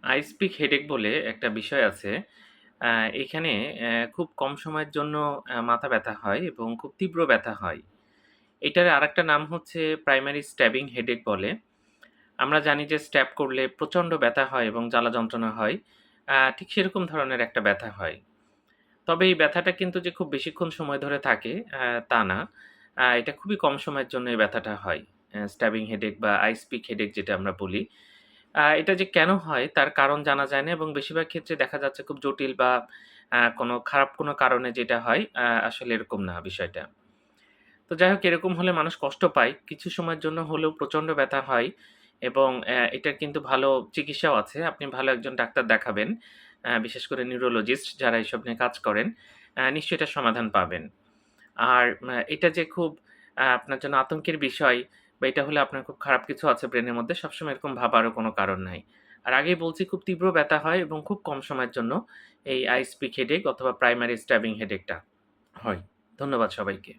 আইস pick headache বলে একটা বিষয় আছে। আ এখানে খুব কম সময়ের জন্য মাথা ব্যথা হয় এবং খুব তীব্র ব্যথা হয়। এটার আরেকটা নাম হচ্ছে প্রাইমারি স্ট্যাবিং হেডেক বলে। আমরা জানি যে স্ট্যাব করলে প্রচণ্ড ব্যথা হয় এবং জ্বালা যন্ত্রণা হয়। ঠিক সেরকম ধরনের একটা ব্যথা হয়। তবে এই ব্যথাটা কিন্তু যে খুব বেশিক্ষণ সময় ধরে থাকে তা না। এটা খুবই কম সময়ের জন্য এই ব্যথাটা হয়। স্ট্যাবিং হেডেক বা আইস পিক হেডেক যেটা আমরা বলি। এটা যে কেন হয় তার কারণ জানা যায় না এবং বেশিরভাগ ক্ষেত্রে দেখা যাচ্ছে খুব জটিল বা কোনো খারাপ কোনো কারণে যেটা হয় আসলে এরকম না বিষয়টা। তো যাই হোক এরকম হলে মানুষ কষ্ট পায়। কিছু সময়ের জন্য হলেও প্রচণ্ড ব্যথা হয় এবং এটার কিন্তু ভালো চিকিৎসাও আছে। আপনি ভালো একজন ডাক্তার দেখাবেন। বিশেষ করে নিউরোলজিস্ট যারা এসব নিয়ে কাজ করেন। নিশ্চয়ই এটার সমাধান পাবেন। আর এটা যে খুব আপনার জন্য আতঙ্কের বিষয় বা এটা হলে আপনার খুব খারাপ কিছু আছে ব্রেনের মধ্যে সবসময় এরকম ভাবারও কোনো কারণ নাই। আর আগেই বলছি খুব তীব্র ব্যথা হয় এবং খুব কম সময়ের জন্য এই আইস পিক হেডেক অথবা প্রাইমারি স্ট্যাবিং হেডেকটা হয়। ধন্যবাদ সবাইকে।